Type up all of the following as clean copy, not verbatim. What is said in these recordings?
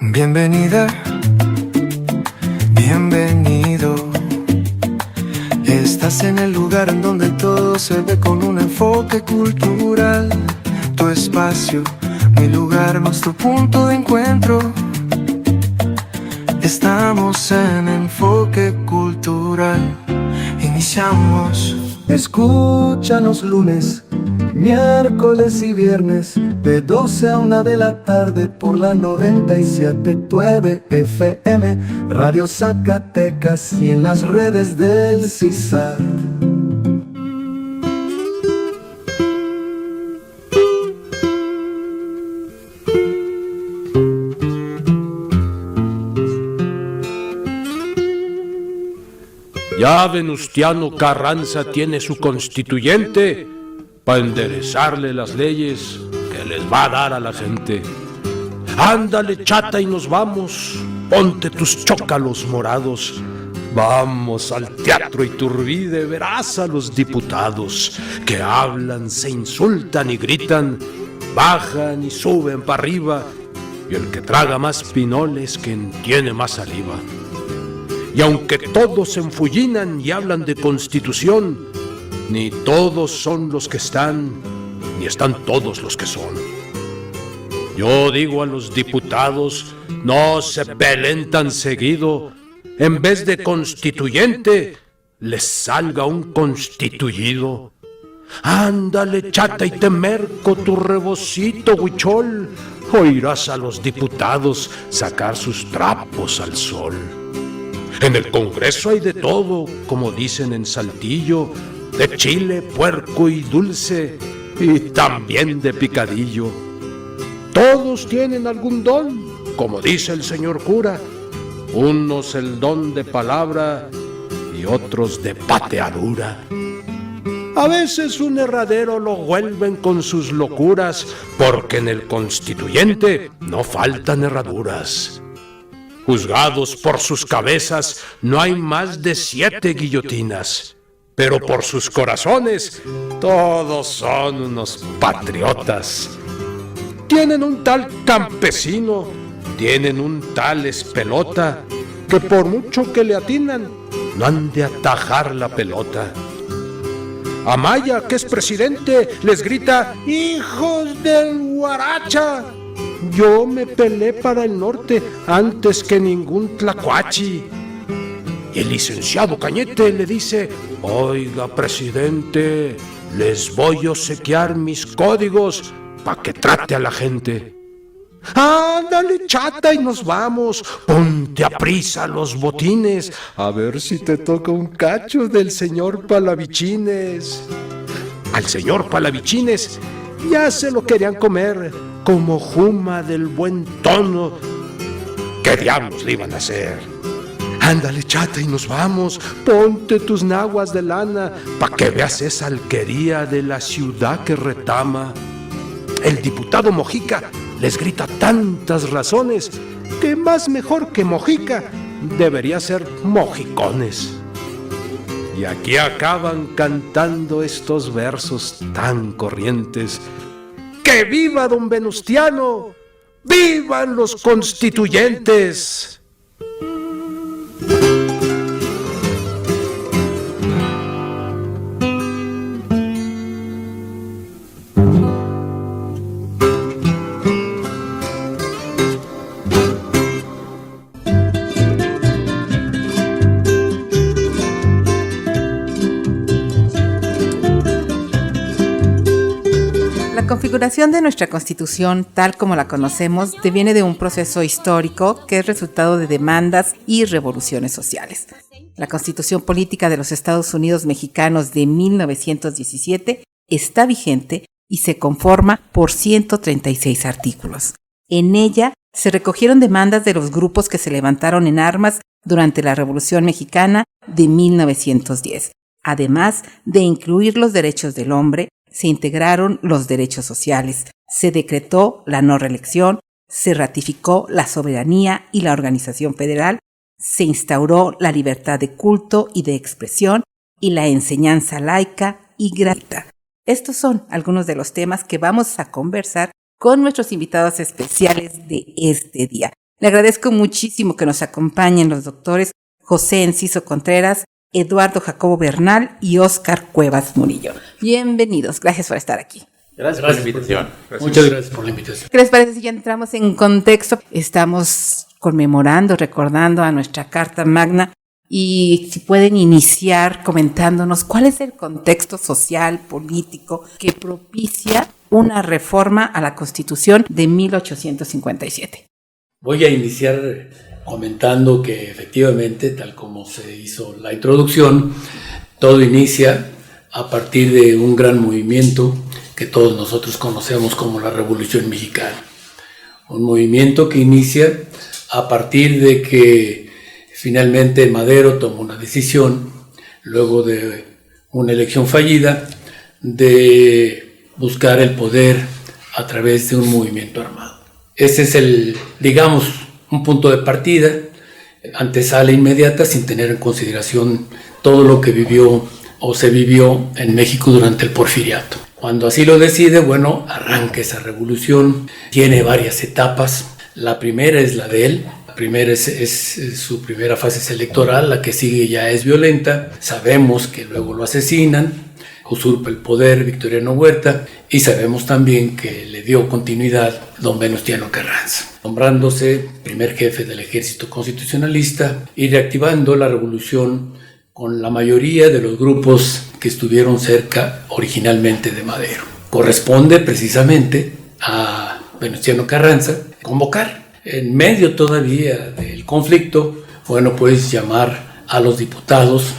Bienvenida, bienvenido. Estás en el lugar en donde todo se ve con un enfoque cultural. Tu espacio, mi lugar, nuestro punto de encuentro. Estamos en Enfoque Cultural. Iniciamos. Escúchanos lunes, miércoles y viernes, de 12 a 1 de la tarde por la 97.9 FM, Radio Zacatecas, y en las redes del CISAR. Ya Venustiano Carranza tiene su constituyente para enderezarle las leyes que les va a dar a la gente. Ándale, chata, y nos vamos. Ponte tus chócalos morados. Vamos al Teatro Iturbide, verás a los diputados que hablan, se insultan y gritan, bajan y suben para arriba, y el que traga más pinoles quien tiene más saliva. Y aunque todos se enfullinan y hablan de constitución, ni todos son los que están, ni están todos los que son. Yo digo a los diputados, no se peleen tan seguido. En vez de constituyente, les salga un constituido. Ándale, chata, y te merco tu rebocito, huichol. Oirás a los diputados sacar sus trapos al sol. En el Congreso hay de todo, como dicen en Saltillo, de chile, puerco y dulce, y también de picadillo. Todos tienen algún don, como dice el señor cura, unos el don de palabra y otros de pateadura. A veces un herradero lo vuelven con sus locuras, porque en el constituyente no faltan herraduras. Juzgados por sus cabezas no hay más de 7 guillotinas, pero por sus corazones todos son unos patriotas. Tienen un tal campesino, tienen un tal espelota, que por mucho que le atinan, no han de atajar la pelota. Amaya, que es presidente, les grita, ¡hijos del guaracha! Yo me peleé para el norte antes que ningún tlacuachi. Y el licenciado Cañete le dice, oiga, presidente, les voy a obsequiar mis códigos pa' que trate a la gente. Ándale, chata, y nos vamos. Ponte a prisa los botines, a ver si te toca un cacho del señor Palavichines. Al señor Palavichines ya se lo querían comer, como juma del buen tono. ¿Qué diablos le iban a hacer? Ándale, chata, y nos vamos. Ponte tus naguas de lana, pa' que veas esa alquería de la ciudad que retama. El diputado Mojica les grita tantas razones que más mejor que Mojica debería ser Mojicones. Y aquí acaban cantando estos versos tan corrientes. ¡Que viva don Venustiano! ¡Vivan los constituyentes! La configuración de nuestra Constitución, tal como la conocemos, deviene de un proceso histórico que es resultado de demandas y revoluciones sociales. La Constitución Política de los Estados Unidos Mexicanos de 1917 está vigente y se conforma por 136 artículos. En ella se recogieron demandas de los grupos que se levantaron en armas durante la Revolución Mexicana de 1910. Además de incluir los derechos del hombre, se integraron los derechos sociales, se decretó la no reelección, se ratificó la soberanía y la organización federal, se instauró la libertad de culto y de expresión y la enseñanza laica y gratuita. Estos son algunos de los temas que vamos a conversar con nuestros invitados especiales de este día. Le agradezco muchísimo que nos acompañen los doctores José Enciso Contreras, Eduardo Jacobo Bernal y Óscar Cuevas Murillo. Bienvenidos, gracias por estar aquí. Gracias por la invitación. Muchas gracias por la invitación. ¿Qué les parece si ya entramos en contexto? Estamos conmemorando, recordando a nuestra Carta Magna y si pueden iniciar comentándonos cuál es el contexto social, político que propicia una reforma a la Constitución de 1857. Voy a iniciar comentando que efectivamente, tal como se hizo la introducción, todo inicia a partir de un gran movimiento que todos nosotros conocemos como la Revolución Mexicana. Un movimiento que inicia a partir de que finalmente Madero tomó una decisión, luego de una elección fallida, de buscar el poder a través de un movimiento armado. Ese es digamos, un punto de partida, antesala inmediata, sin tener en consideración todo lo que vivió o se vivió en México durante el Porfiriato. Cuando así lo decide, bueno, arranca esa revolución, tiene varias etapas. La primera es la de él, la primera es su primera fase electoral, la que sigue ya es violenta, sabemos que luego lo asesinan, usurpa el poder Victoriano Huerta y sabemos también que le dio continuidad don Venustiano Carranza, nombrándose primer jefe del ejército constitucionalista y reactivando la revolución con la mayoría de los grupos que estuvieron cerca originalmente de Madero. Corresponde precisamente a Venustiano Carranza convocar en medio todavía del conflicto, bueno, pues llamar a los diputados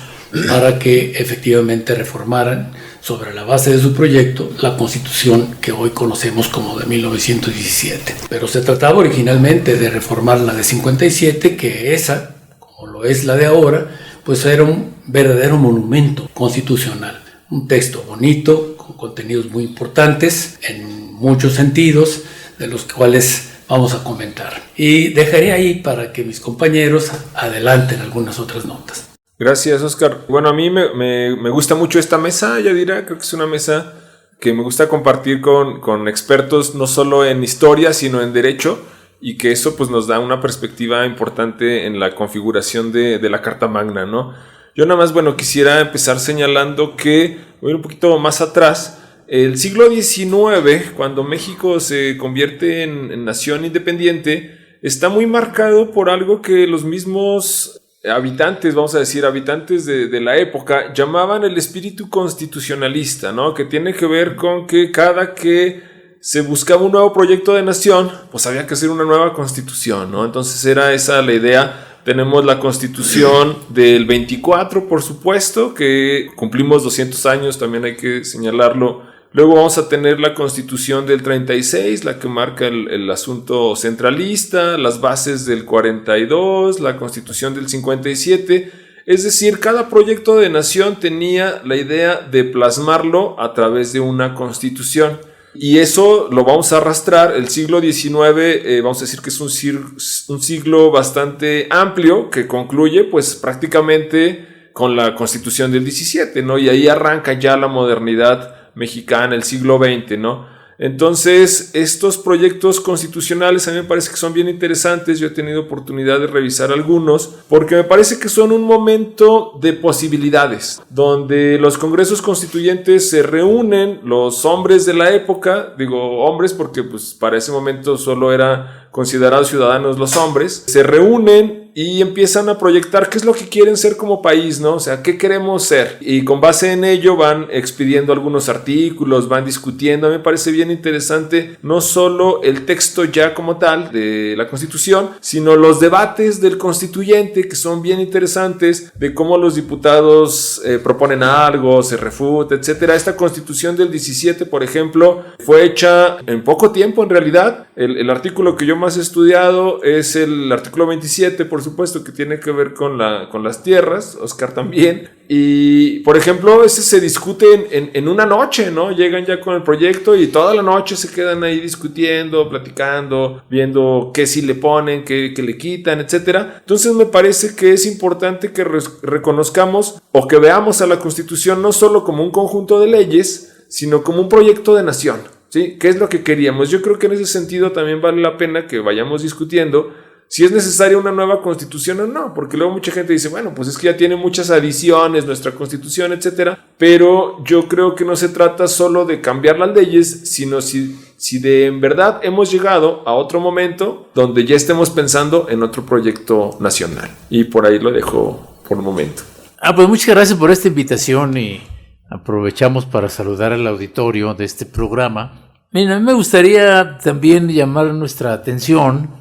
para que efectivamente reformaran sobre la base de su proyecto la Constitución que hoy conocemos como de 1917. Pero se trataba originalmente de reformar la de 57, que esa, como lo es la de ahora, pues era un verdadero monumento constitucional. Un texto bonito, con contenidos muy importantes en muchos sentidos, de los cuales vamos a comentar. Y dejaré ahí para que mis compañeros adelanten algunas otras notas. Gracias, Óscar. Bueno, a mí me gusta mucho esta mesa, Yadira. Creo que es una mesa que me gusta compartir con expertos no solo en historia, sino en derecho, y que eso pues nos da una perspectiva importante en la configuración de la Carta Magna, ¿no? Yo nada más, bueno, quisiera empezar señalando que, voy un poquito más atrás, el siglo XIX, cuando México se convierte en nación independiente, está muy marcado por algo que los mismos habitantes, vamos a decir, habitantes de la época, llamaban el espíritu constitucionalista, ¿no? Que tiene que ver con que cada que se buscaba un nuevo proyecto de nación, pues había que hacer una nueva constitución, ¿no? Entonces era esa la idea. Tenemos la Constitución del 24, por supuesto, que cumplimos 200 años, también hay que señalarlo. Luego vamos a tener la Constitución del 36, la que marca el asunto centralista, las bases del 42, la Constitución del 57. Es decir, cada proyecto de nación tenía la idea de plasmarlo a través de una constitución. Y eso lo vamos a arrastrar. El siglo XIX, vamos a decir que es un siglo bastante amplio que concluye pues prácticamente con la Constitución del 17, ¿no? Y ahí arranca ya la modernidad mexicana, el siglo XX, ¿no? Entonces, estos proyectos constitucionales a mí me parece que son bien interesantes. Yo he tenido oportunidad de revisar algunos porque me parece que son un momento de posibilidades, donde los congresos constituyentes se reúnen, los hombres de la época, digo hombres porque pues para ese momento solo eran considerados ciudadanos los hombres, se reúnen y empiezan a proyectar qué es lo que quieren ser como país, ¿no? O sea, qué queremos ser. Y con base en ello van expidiendo algunos artículos, van discutiendo. A mí me parece bien interesante no solo el texto ya como tal de la Constitución, sino los debates del constituyente, que son bien interesantes, de cómo los diputados proponen algo, se refuta, etcétera. Esta Constitución del 17, por ejemplo, fue hecha en poco tiempo en realidad. El artículo que yo más he estudiado es el artículo 27, por supuesto, que tiene que ver con las tierras, Óscar también. Y, por ejemplo, ese se discute en una noche, ¿no? Llegan ya con el proyecto y toda la noche se quedan ahí discutiendo, platicando, viendo qué sí le ponen, qué le quitan, etcétera. Entonces me parece que es importante que reconozcamos o que veamos a la Constitución no solo como un conjunto de leyes, sino como un proyecto de nación, ¿sí? ¿Qué es lo que queríamos? Yo creo que en ese sentido también vale la pena que vayamos discutiendo si es necesaria una nueva constitución o no, porque luego mucha gente dice, bueno, pues es que ya tiene muchas adiciones nuestra constitución, etcétera, pero yo creo que no se trata solo de cambiar las leyes, sino si de en verdad hemos llegado a otro momento donde ya estemos pensando en otro proyecto nacional. Y por ahí lo dejo por un momento. Pues muchas gracias por esta invitación y aprovechamos para saludar al auditorio de este programa. Mira, a mí me gustaría también llamar nuestra atención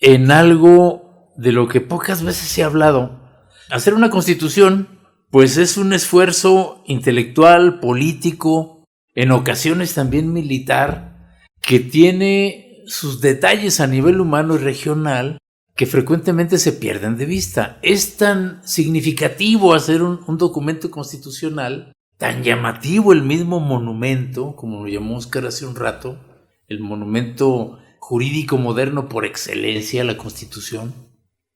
en algo de lo que pocas veces se ha hablado. Hacer una constitución, pues es un esfuerzo intelectual, político, en ocasiones también militar, que tiene sus detalles a nivel humano y regional que frecuentemente se pierden de vista. Es tan significativo hacer un documento constitucional, tan llamativo el mismo monumento, como lo llamó Oscar hace un rato, el monumento jurídico moderno por excelencia, la Constitución,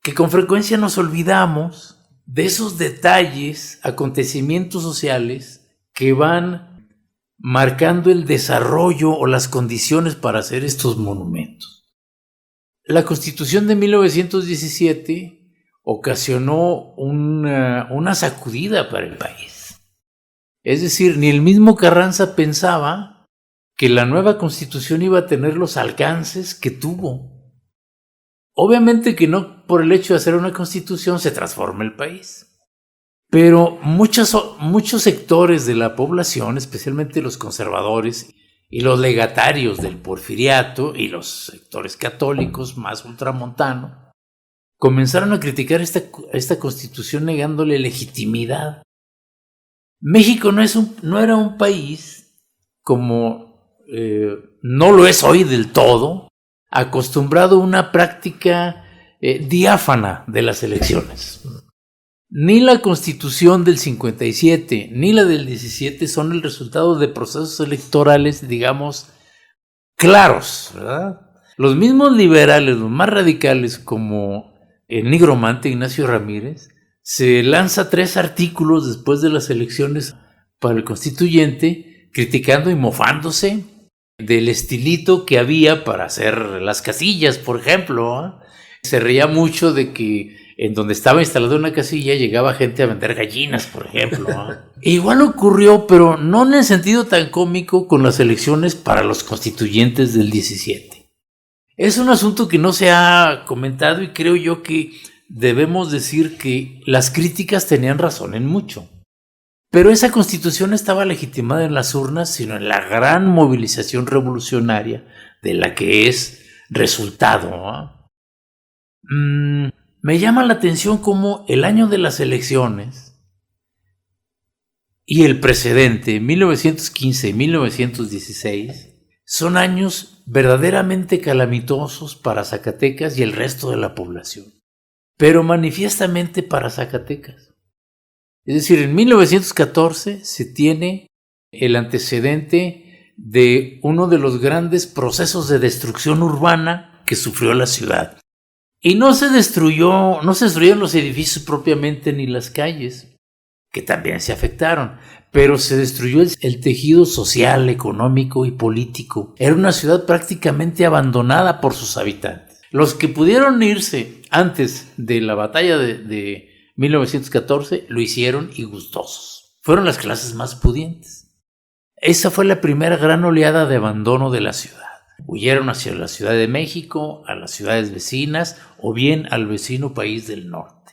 que con frecuencia nos olvidamos de esos detalles, acontecimientos sociales que van marcando el desarrollo o las condiciones para hacer estos monumentos. La Constitución de 1917 ocasionó una sacudida para el país. Es decir, ni el mismo Carranza pensaba que la nueva Constitución iba a tener los alcances que tuvo. Obviamente que no por el hecho de hacer una Constitución se transforma el país. Pero muchos sectores de la población, especialmente los conservadores y los legatarios del porfiriato y los sectores católicos más ultramontanos, comenzaron a criticar esta Constitución negándole legitimidad. México no era un país como no lo es hoy del todo, acostumbrado a una práctica diáfana de las elecciones. Ni la Constitución del 57 ni la del 17 son el resultado de procesos electorales, digamos, claros, ¿verdad? Los mismos liberales, los más radicales, como el nigromante Ignacio Ramírez, se lanza 3 artículos después de las elecciones para el constituyente, criticando y mofándose del estilito que había para hacer las casillas, por ejemplo, ¿eh? Se reía mucho de que en donde estaba instalada una casilla llegaba gente a vender gallinas, por ejemplo, ¿eh? Igual ocurrió, pero no en el sentido tan cómico, con las elecciones para los constituyentes del 17. Es un asunto que no se ha comentado y creo yo que debemos decir que las críticas tenían razón en mucho. Pero esa Constitución no estaba legitimada en las urnas, sino en la gran movilización revolucionaria de la que es resultado, ¿eh? Me llama la atención cómo el año de las elecciones y el precedente, 1915 y 1916, son años verdaderamente calamitosos para Zacatecas y el resto de la población, pero manifiestamente para Zacatecas. Es decir, en 1914 se tiene el antecedente de uno de los grandes procesos de destrucción urbana que sufrió la ciudad. Y no se destruyeron los edificios propiamente ni las calles, que también se afectaron, pero se destruyó el tejido social, económico y político. Era una ciudad prácticamente abandonada por sus habitantes. Los que pudieron irse antes de la batalla de 1914 lo hicieron y gustosos. Fueron las clases más pudientes. Esa fue la primera gran oleada de abandono de la ciudad. Huyeron hacia la Ciudad de México, a las ciudades vecinas o bien al vecino país del norte.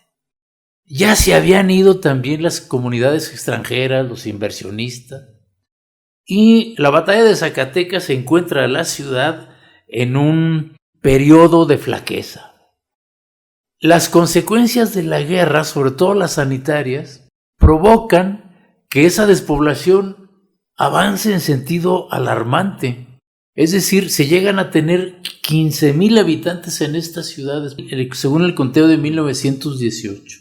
Ya se habían ido también las comunidades extranjeras, los inversionistas, y la batalla de Zacatecas se encuentra la ciudad en un periodo de flaqueza. Las consecuencias de la guerra, sobre todo las sanitarias, provocan que esa despoblación avance en sentido alarmante. Es decir, se llegan a tener 15,000 habitantes en estas ciudades, según el conteo de 1918.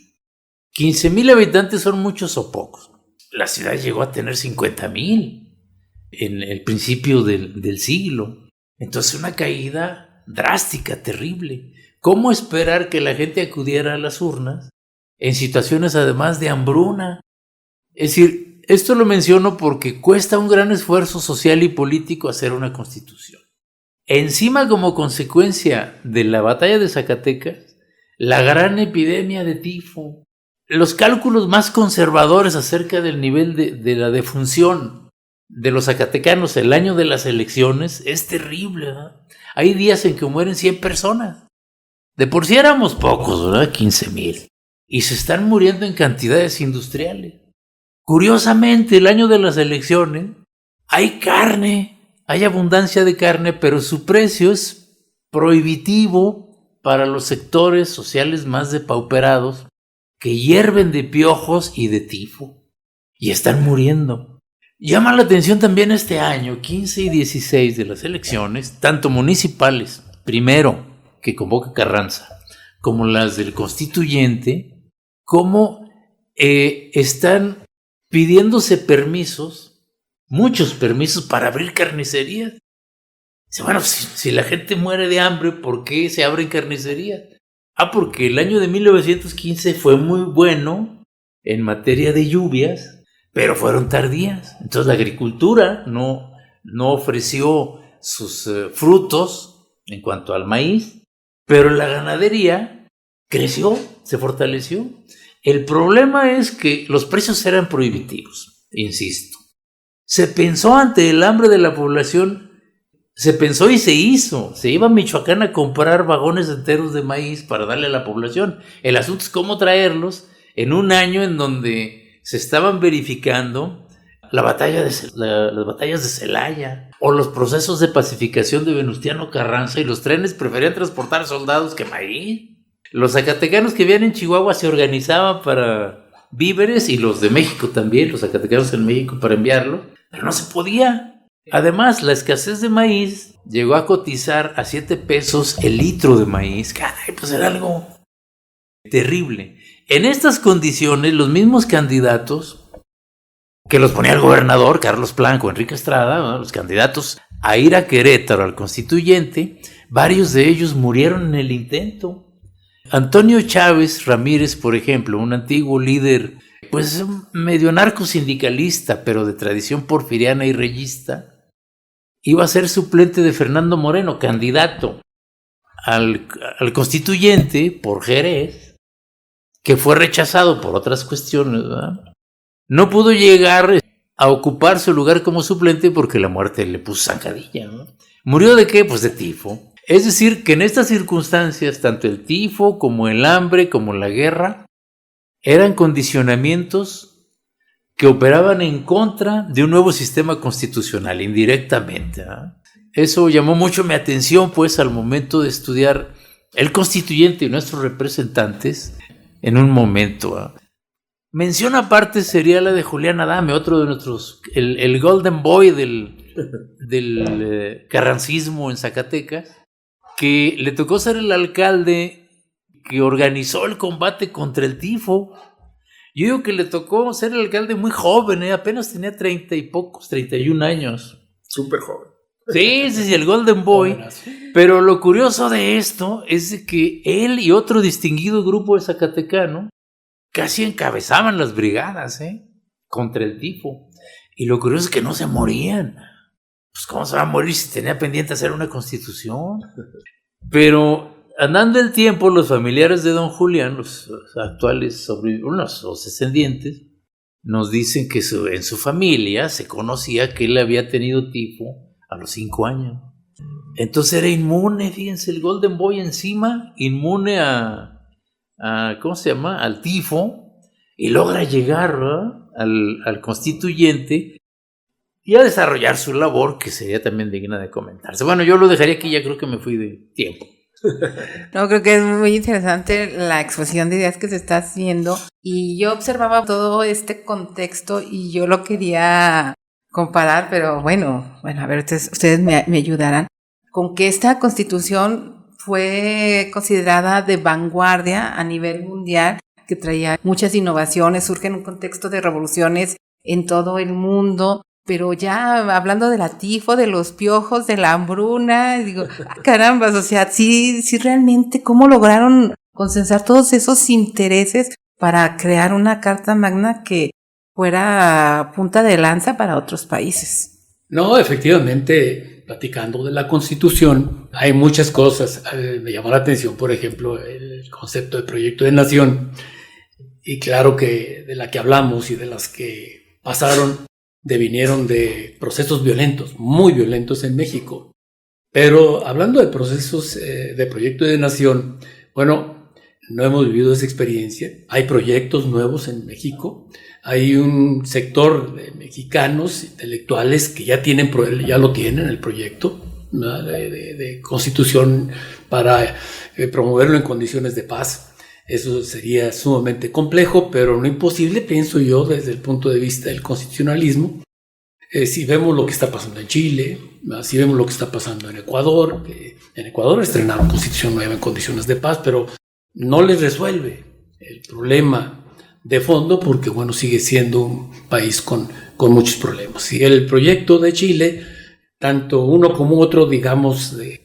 15,000 habitantes son muchos o pocos. La ciudad llegó a tener 50,000 en el principio del siglo. Entonces, una caída drástica, terrible. ¿Cómo esperar que la gente acudiera a las urnas en situaciones además de hambruna? Es decir, esto lo menciono porque cuesta un gran esfuerzo social y político hacer una constitución. Encima, como consecuencia de la batalla de Zacatecas, la gran epidemia de tifo. Los cálculos más conservadores acerca del nivel de la defunción de los zacatecanos el año de las elecciones es terrible, ¿verdad? Hay días en que mueren 100 personas. De por sí éramos pocos, ¿verdad? 15,000. Y se están muriendo en cantidades industriales. Curiosamente, el año de las elecciones hay carne, hay abundancia de carne, pero su precio es prohibitivo para los sectores sociales más depauperados que hierven de piojos y de tifo y están muriendo. Llama la atención también este año, 15 y 16 de las elecciones, tanto municipales, primero, que convoca Carranza, como las del constituyente, como están pidiéndose permisos, muchos permisos para abrir carnicerías. Dice, bueno, si la gente muere de hambre, ¿por qué se abren carnicerías? Porque el año de 1915 fue muy bueno en materia de lluvias, pero fueron tardías. Entonces la agricultura no ofreció sus frutos en cuanto al maíz, pero la ganadería creció, se fortaleció. El problema es que los precios eran prohibitivos, insisto. Se pensó ante el hambre de la población, se pensó y se hizo. Se iba a Michoacán a comprar vagones enteros de maíz para darle a la población. El asunto es cómo traerlos en un año en donde se estaban verificando las batallas de Celaya o los procesos de pacificación de Venustiano Carranza, y los trenes preferían transportar soldados que maíz. Los zacatecanos que vivían en Chihuahua se organizaban para víveres, y los de México también, los zacatecanos en México, para enviarlo, pero no se podía. Además, la escasez de maíz llegó a cotizar a 7 pesos el litro de maíz. Caray, pues era algo terrible. En estas condiciones, los mismos candidatos que los ponía el gobernador Carlos Blanco, Enrique Estrada, ¿no? Los candidatos a ir a Querétaro al constituyente, varios de ellos murieron en el intento. Antonio Chávez Ramírez, por ejemplo, un antiguo líder, pues medio narcosindicalista, pero de tradición porfiriana y reyista, iba a ser suplente de Fernando Moreno, candidato al constituyente por Jerez, que fue rechazado por otras cuestiones, ¿verdad? No pudo llegar a ocupar su lugar como suplente porque la muerte le puso zancadilla, ¿no? ¿Murió de qué? Pues de tifo. Es decir, que en estas circunstancias, tanto el tifo como el hambre, como la guerra, eran condicionamientos que operaban en contra de un nuevo sistema constitucional, indirectamente, ¿eh? Eso llamó mucho mi atención, pues, al momento de estudiar el constituyente y nuestros representantes en un momento, ¿eh? Mención aparte sería la de Julián Adame, otro de nuestros, el Golden Boy del carrancismo en Zacatecas, que le tocó ser el alcalde que organizó el combate contra el tifo. Yo digo que le tocó ser el alcalde muy joven, apenas tenía 31 años. Súper joven. Sí, el Golden Boy. Pero lo curioso de esto es de que él y otro distinguido grupo de zacatecano casi encabezaban las brigadas contra el tifo. Y lo curioso es que no se morían. Pues ¿cómo se va a morir si tenía pendiente hacer una constitución? Pero andando el tiempo, los familiares de don Julián, los actuales sobrevivientes, los descendientes, nos dicen que en su familia se conocía que él había tenido tifo a los 5 años. Entonces era inmune, fíjense, el Golden Boy encima, inmune a ¿cómo se llama? Al tifo, y logra llegar, ¿verdad?, al constituyente y a desarrollar su labor, que sería también digna de comentarse. Bueno, yo lo dejaría aquí, ya creo que me fui de tiempo. No, creo que es muy interesante la exposición de ideas que se está haciendo, y yo observaba todo este contexto y yo lo quería comparar, pero bueno, a ver, ustedes me ayudarán, con que esta constitución fue considerada de vanguardia a nivel mundial, que traía muchas innovaciones, surge en un contexto de revoluciones en todo el mundo, pero ya hablando de la tifo, de los piojos, de la hambruna, digo, carambas, o sea, sí realmente cómo lograron consensar todos esos intereses para crear una carta magna que fuera punta de lanza para otros países. No, efectivamente, platicando de la Constitución, hay muchas cosas. Me llamó la atención, por ejemplo, el concepto de proyecto de nación. Y claro que de la que hablamos y de las que pasaron, devinieron de procesos violentos, muy violentos en México. Pero hablando de procesos de proyecto de nación, bueno, no hemos vivido esa experiencia. Hay proyectos nuevos en México. Hay un sector de mexicanos intelectuales que ya lo tienen el proyecto, ¿no?, de constitución para promoverlo en condiciones de paz. Eso sería sumamente complejo, pero no imposible, pienso yo, desde el punto de vista del constitucionalismo. Si vemos lo que está pasando en Chile, ¿no?, si vemos lo que está pasando en Ecuador, que en Ecuador estrenaron constitución nueva en condiciones de paz, pero no les resuelve el problema de fondo porque, bueno, sigue siendo un país con muchos problemas. Y el proyecto de Chile, tanto uno como otro, digamos, de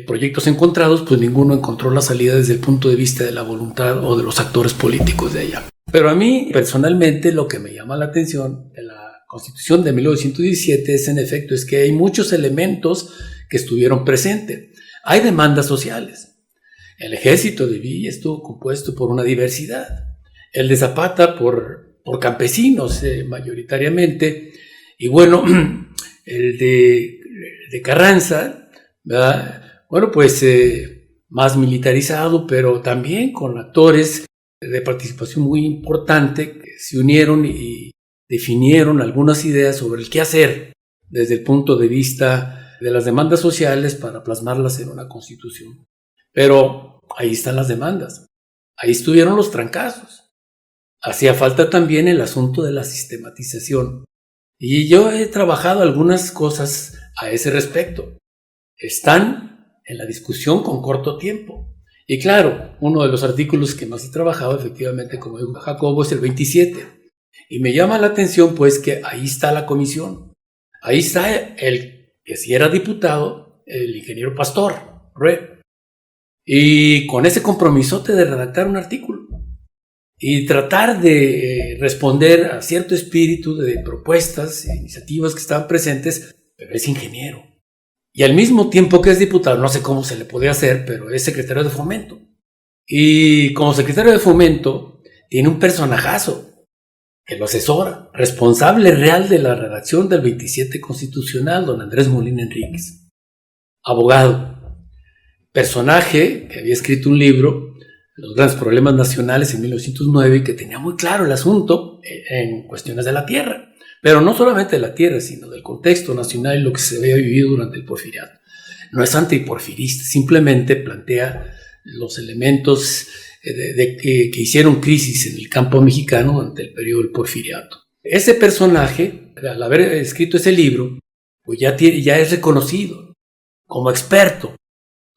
proyectos encontrados, pues ninguno encontró la salida desde el punto de vista de la voluntad o de los actores políticos de allá. Pero a mí, personalmente, lo que me llama la atención de la Constitución de 1917 es, en efecto, es que hay muchos elementos que estuvieron presentes. Hay demandas sociales. El ejército de Villa estuvo compuesto por una diversidad. El de Zapata por campesinos mayoritariamente. Y bueno, el de Carranza, ¿verdad?, bueno, pues más militarizado, pero también con actores de participación muy importante que se unieron y definieron algunas ideas sobre el qué hacer desde el punto de vista de las demandas sociales para plasmarlas en una constitución. Pero ahí están las demandas, ahí estuvieron los trancazos. Hacía falta también el asunto de la sistematización. Y yo he trabajado algunas cosas a ese respecto. Están en la discusión con corto tiempo. Y claro, uno de los artículos que más he trabajado, efectivamente, como dijo Jacobo, es el 27. Y me llama la atención, pues, que ahí está la comisión. Ahí está el que si era diputado, el ingeniero Pastor, y con ese compromisote de redactar un artículo y tratar de responder a cierto espíritu de propuestas e iniciativas que estaban presentes, pero es ingeniero. Y al mismo tiempo que es diputado, no sé cómo se le podía hacer, pero es secretario de Fomento. Y como secretario de Fomento tiene un personajazo que lo asesora, responsable real de la redacción del 27 constitucional, don Andrés Molina Enríquez, abogado, personaje que había escrito un libro, Los grandes problemas nacionales, en 1909, y que tenía muy claro el asunto en cuestiones de la tierra. Pero no solamente de la tierra, sino del contexto nacional y lo que se había vivido durante el porfiriato. No es antiporfirista, simplemente plantea los elementos que hicieron crisis en el campo mexicano durante el periodo del porfiriato. Ese personaje, al haber escrito ese libro, pues ya es reconocido como experto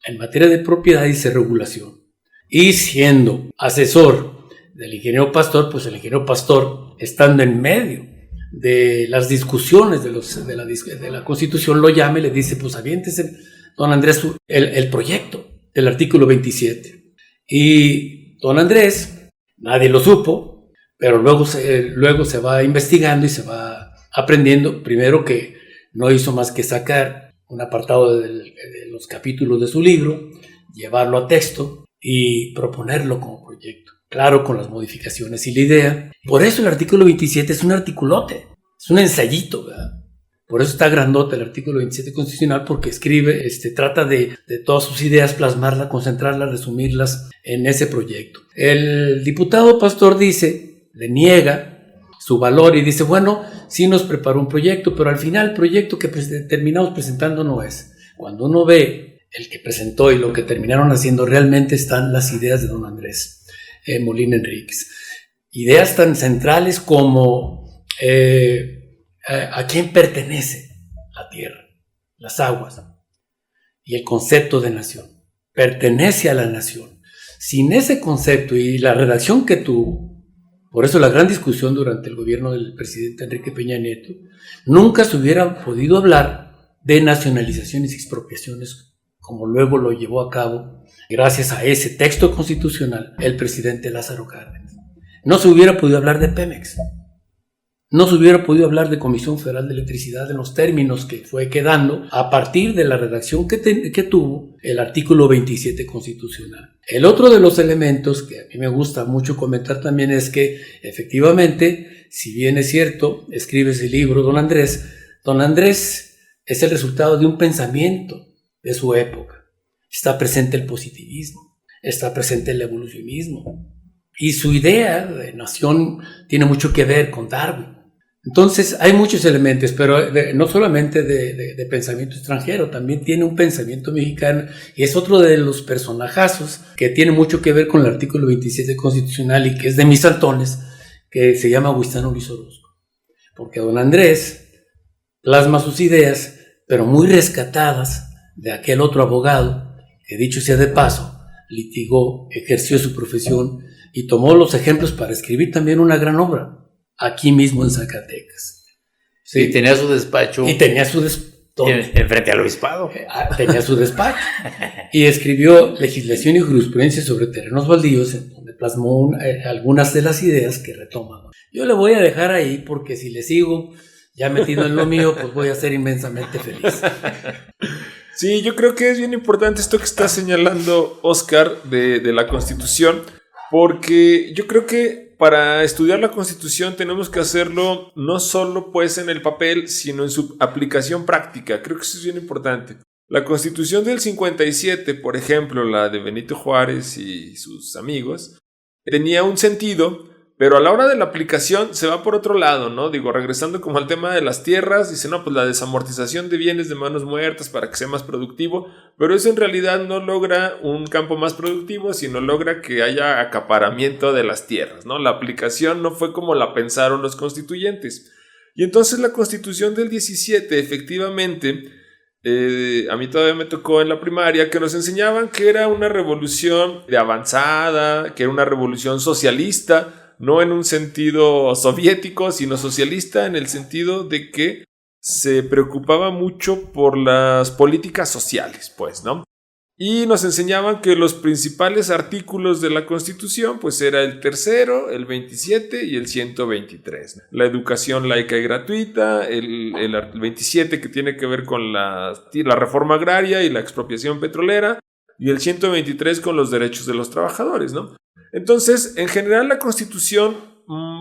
en materia de propiedad y de regulación. Y siendo asesor del ingeniero Pastor, pues el ingeniero Pastor, estando en medio de las discusiones de la Constitución, lo llama y le dice, pues aviéntese, don Andrés, el proyecto del artículo 27. Y don Andrés, nadie lo supo, pero luego se va investigando y se va aprendiendo, primero que no hizo más que sacar un apartado de los capítulos de su libro, llevarlo a texto y proponerlo como proyecto. Claro, con las modificaciones y la idea. Por eso el artículo 27 es un articulote, es un ensayito, ¿verdad? Por eso está grandote el artículo 27 constitucional, porque escribe, trata de todas sus ideas plasmarlas, concentrarlas, resumirlas en ese proyecto. El diputado Pastor le niega su valor y dice, bueno, sí nos preparó un proyecto, pero al final el proyecto que terminamos presentando no es. Cuando uno ve el que presentó y lo que terminaron haciendo, realmente están las ideas de don Andrés Molina Enríquez. Ideas tan centrales como a quién pertenece la tierra, las aguas, y el concepto de nación. Pertenece a la nación. Sin ese concepto y la redacción que tuvo, por eso la gran discusión durante el gobierno del presidente Enrique Peña Nieto, nunca se hubiera podido hablar de nacionalizaciones y expropiaciones como luego lo llevó a cabo, gracias a ese texto constitucional, el presidente Lázaro Cárdenas. No se hubiera podido hablar de Pemex. no se hubiera podido hablar de Comisión Federal de Electricidad en los términos que fue quedando a partir de la redacción que tuvo el artículo 27 constitucional. El otro de los elementos que a mí me gusta mucho comentar también es que efectivamente, si bien es cierto, escribe ese libro don Andrés es el resultado de un pensamiento de su época. Está presente el positivismo, está presente el evolucionismo, y su idea de nación tiene mucho que ver con Darwin. Entonces hay muchos elementos, pero no solamente de pensamiento extranjero, también tiene un pensamiento mexicano, y es otro de los personajazos que tiene mucho que ver con el artículo 27 constitucional y que es de mis saltones, que se llama Huistano Luis Orozco. Porque don Andrés plasma sus ideas, pero muy rescatadas de aquel otro abogado que, dicho sea de paso, litigó, ejerció su profesión y tomó los ejemplos para escribir también una gran obra aquí mismo en Zacatecas. Sí, y tenía su despacho. Y tenía su despacho. Enfrente al obispado. Tenía su despacho. Y escribió Legislación y Jurisprudencia sobre Terrenos Baldíos, en donde plasmó algunas de las ideas que retoma. Yo le voy a dejar ahí porque si le sigo ya metido en lo mío, pues voy a ser inmensamente feliz. Sí, yo creo que es bien importante esto que está señalando Oscar de la Constitución, porque yo creo que para estudiar la Constitución tenemos que hacerlo no solo pues en el papel, sino en su aplicación práctica. Creo que eso es bien importante. La Constitución del 57, por ejemplo, la de Benito Juárez y sus amigos, tenía un sentido, pero a la hora de la aplicación se va por otro lado, ¿no? Digo, regresando como al tema de las tierras, dice, no, pues la desamortización de bienes de manos muertas para que sea más productivo, pero eso en realidad no logra un campo más productivo, sino logra que haya acaparamiento de las tierras, ¿no? La aplicación no fue como la pensaron los constituyentes. Y entonces la Constitución del 17, efectivamente, a mí todavía me tocó en la primaria que nos enseñaban que era una revolución de avanzada, que era una revolución socialista, no en un sentido soviético, sino socialista en el sentido de que se preocupaba mucho por las políticas sociales, pues, ¿no? Y nos enseñaban que los principales artículos de la Constitución, pues era el 3º, el 27 y el 123. La educación laica y gratuita, el 27 que tiene que ver con la reforma agraria y la expropiación petrolera, y el 123 con los derechos de los trabajadores, ¿no? Entonces, en general la Constitución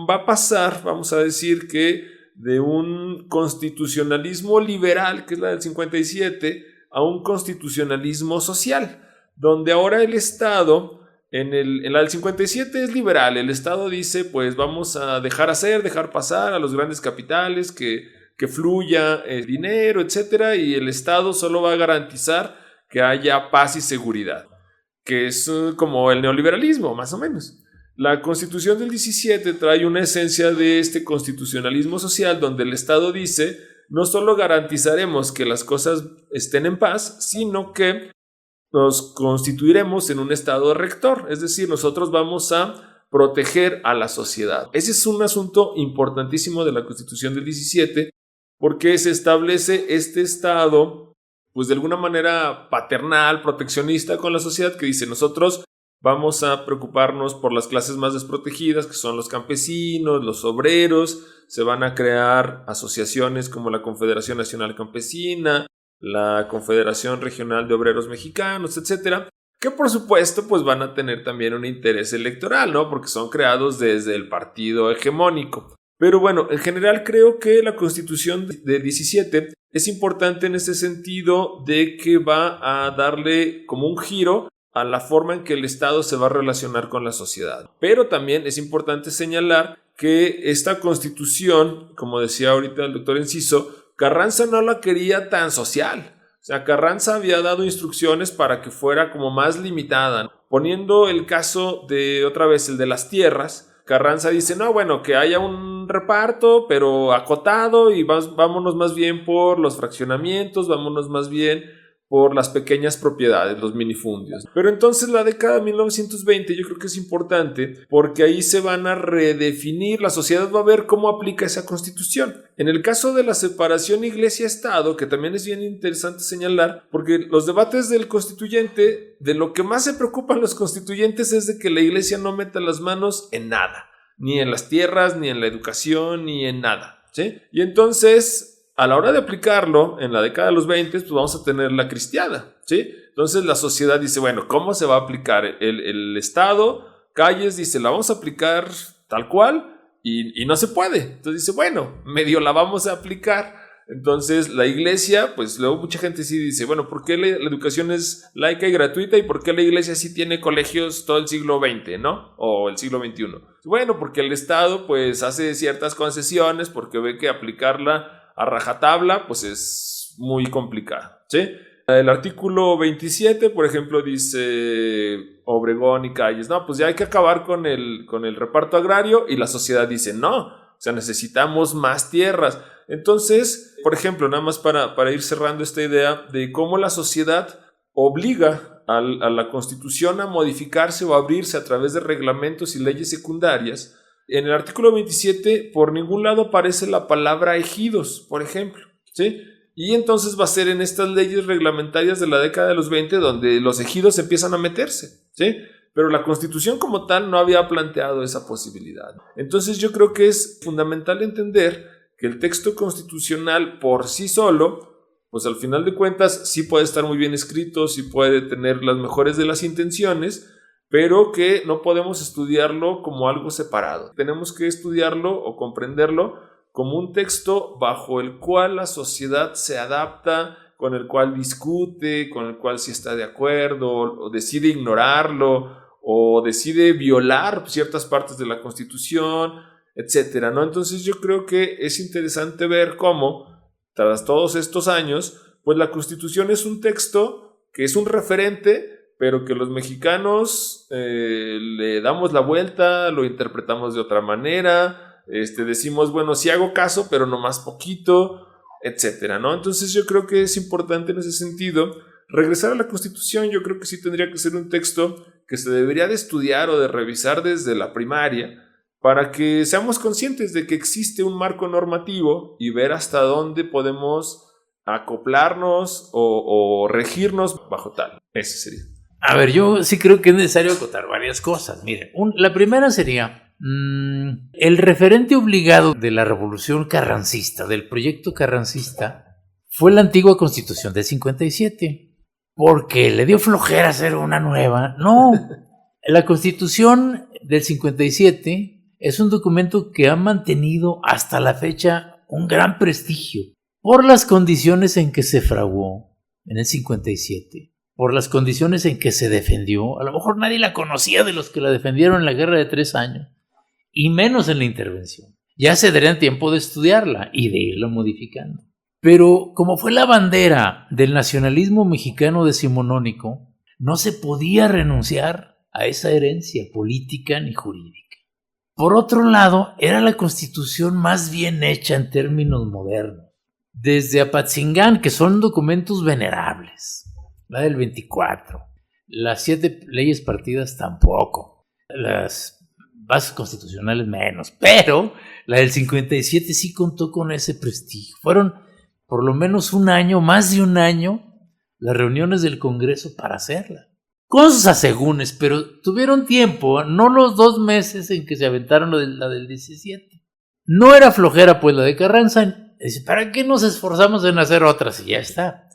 va a pasar, vamos a decir que de un constitucionalismo liberal, que es la del 57, a un constitucionalismo social, donde ahora el Estado, en la del 57 es liberal, el Estado dice, pues vamos a dejar pasar a los grandes capitales, que fluya el dinero, etcétera, y el Estado solo va a garantizar que haya paz y seguridad, que es como el neoliberalismo, más o menos. La Constitución del 17 trae una esencia de este constitucionalismo social donde el Estado dice, no solo garantizaremos que las cosas estén en paz, sino que nos constituiremos en un Estado rector, es decir, nosotros vamos a proteger a la sociedad. Ese es un asunto importantísimo de la Constitución del 17, porque se establece este Estado pues de alguna manera paternal, proteccionista con la sociedad, que dice, nosotros vamos a preocuparnos por las clases más desprotegidas, que son los campesinos, los obreros, se van a crear asociaciones como la Confederación Nacional Campesina, la Confederación Regional de Obreros Mexicanos, etcétera, que por supuesto pues van a tener también un interés electoral, ¿no? Porque son creados desde el partido hegemónico. Pero bueno, en general creo que la Constitución de 17 es importante en ese sentido de que va a darle como un giro a la forma en que el Estado se va a relacionar con la sociedad. Pero también es importante señalar que esta Constitución, como decía ahorita el doctor Enciso, Carranza no la quería tan social. O sea, Carranza había dado instrucciones para que fuera como más limitada. Poniendo el caso de, otra vez, el de las tierras, Carranza dice, no, bueno, que haya un reparto, pero acotado y vámonos más bien por los fraccionamientos, vámonos más bien por las pequeñas propiedades, los minifundios. Pero entonces la década de 1920 yo creo que es importante porque ahí se van a redefinir, la sociedad va a ver cómo aplica esa Constitución. En el caso de la separación Iglesia-Estado, que también es bien interesante señalar, porque los debates del constituyente, de lo que más se preocupan los constituyentes es de que la Iglesia no meta las manos en nada. ni en las tierras, ni en la educación, ni en nada, ¿sí? Y entonces, a la hora de aplicarlo, en la década de los 20, pues vamos a tener la cristiada, ¿sí? Entonces la sociedad dice, bueno, ¿cómo se va a aplicar? El Estado, Calles, dice, la vamos a aplicar tal cual y no se puede. Entonces dice, bueno, medio la vamos a aplicar. Entonces la iglesia, pues luego mucha gente sí dice, bueno, ¿por qué la educación es laica y gratuita y por qué la iglesia sí tiene colegios todo el siglo XX, ¿no? O el siglo XXI. Bueno, porque el Estado pues hace ciertas concesiones porque ve que aplicarla a rajatabla pues es muy complicado, ¿sí? El artículo 27, por ejemplo, dice Obregón y Calles, no, pues ya hay que acabar con el reparto agrario, y la sociedad dice, no, o sea, necesitamos más tierras. Entonces, por ejemplo, nada más para ir cerrando esta idea de cómo la sociedad obliga a la Constitución a modificarse o a abrirse a través de reglamentos y leyes secundarias. En el artículo 27, por ningún lado aparece la palabra ejidos, por ejemplo, ¿sí? Y entonces va a ser en estas leyes reglamentarias de la década de los 20 donde los ejidos empiezan a meterse, ¿sí? Pero la Constitución como tal no había planteado esa posibilidad. Entonces yo creo que es fundamental entender que el texto constitucional por sí solo, pues al final de cuentas sí puede estar muy bien escrito, sí puede tener las mejores de las intenciones, pero que no podemos estudiarlo como algo separado. Tenemos que estudiarlo o comprenderlo como un texto bajo el cual la sociedad se adapta, con el cual discute, con el cual sí está de acuerdo, o decide ignorarlo, o decide violar ciertas partes de la Constitución, etcétera, ¿no? Entonces yo creo que es interesante ver cómo, tras todos estos años, pues la Constitución es un texto que es un referente, pero que los mexicanos le damos la vuelta, lo interpretamos de otra manera, decimos, bueno, sí hago caso, pero no más poquito, etcétera, ¿no? Entonces yo creo que es importante en ese sentido regresar a la Constitución. Yo creo que sí tendría que ser un texto que se debería de estudiar o de revisar desde la primaria para que seamos conscientes de que existe un marco normativo y ver hasta dónde podemos acoplarnos o regirnos bajo tal. Ese sería. A ver, yo sí creo que es necesario acotar varias cosas. Miren, la primera sería el referente obligado de la revolución carrancista, del proyecto carrancista, fue la antigua Constitución del 57, porque le dio flojera hacer una nueva. No, la Constitución del 57 es un documento que ha mantenido hasta la fecha un gran prestigio por las condiciones en que se fraguó en el 57. Por las condiciones en que se defendió. A lo mejor nadie la conocía de los que la defendieron en la Guerra de 3 años, y menos en la intervención. Ya se darían tiempo de estudiarla y de irla modificando. Pero como fue la bandera del nacionalismo mexicano decimonónico, no se podía renunciar a esa herencia política ni jurídica. Por otro lado, era la Constitución más bien hecha en términos modernos. Desde Apatzingán, que son documentos venerables, la del 24, las 7 leyes partidas tampoco, las bases constitucionales menos, pero la del 57 sí contó con ese prestigio. Fueron por lo menos un año, más de un año, las reuniones del Congreso para hacerla. Con sus asegúnes, pero tuvieron tiempo, no los 2 meses en que se aventaron la del 17. No era flojera pues la de Carranza. Dice, ¿para qué nos esforzamos en hacer otras? Y ya está.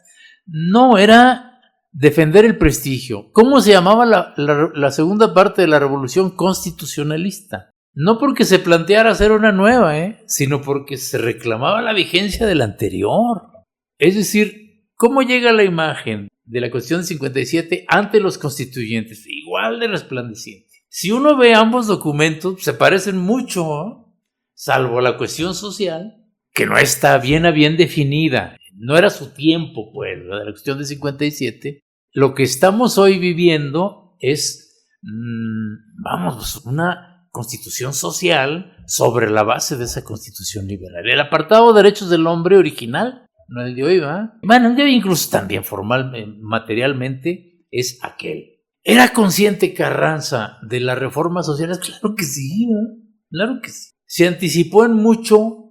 No, era defender el prestigio. ¿Cómo se llamaba la segunda parte de la revolución constitucionalista? No porque se planteara hacer una nueva, sino porque se reclamaba la vigencia de la anterior. Es decir, ¿cómo llega la imagen de la Constitución del 57 ante los constituyentes? Igual de resplandeciente. Si uno ve ambos documentos, se parecen mucho, salvo la cuestión social, que no está bien a bien definida. No era su tiempo, pues, la de la cuestión del 57. Lo que estamos hoy viviendo es, una constitución social sobre la base de esa constitución liberal. El apartado de derechos del hombre original, no el de hoy, ¿verdad? Bueno, el de hoy incluso también materialmente es aquel. ¿Era consciente Carranza de las reformas sociales? Claro que sí, ¿verdad? Claro que sí. Se anticipó en mucho.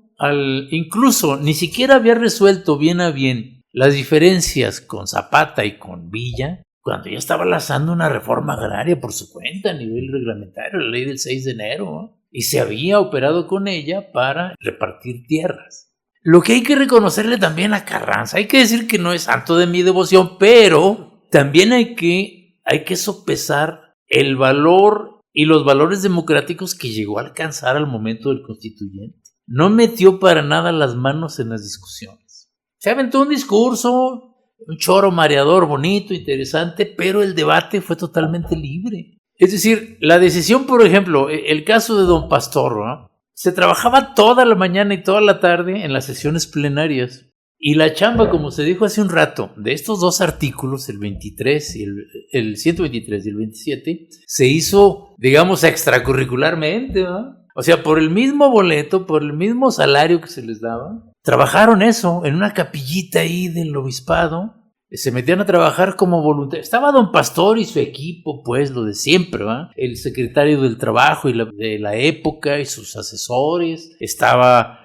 Incluso ni siquiera había resuelto bien a bien las diferencias con Zapata y con Villa, cuando ya estaba lanzando una reforma agraria por su cuenta a nivel reglamentario, la ley del 6 de enero, y se había operado con ella para repartir tierras. Lo que hay que reconocerle también a Carranza, hay que decir que no es santo de mi devoción, pero también hay que sopesar el valor y los valores democráticos que llegó a alcanzar al momento del constituyente. No metió para nada las manos en las discusiones. Se aventó un discurso, un choro mareador bonito, interesante, pero el debate fue totalmente libre. Es decir, la decisión, por ejemplo, el caso de Don Pastor, ¿no? Se trabajaba toda la mañana y toda la tarde en las sesiones plenarias. Y la chamba, como se dijo hace un rato, de estos dos artículos, el 23 y el 123 y el 27, se hizo, digamos, extracurricularmente, ¿no? O sea, por el mismo boleto, por el mismo salario que se les daba, trabajaron eso en una capillita ahí del obispado. Se metían a trabajar como voluntarios. Estaba Don Pastor y su equipo, pues, lo de siempre, ¿va? El secretario del trabajo de la época y sus asesores. Estaba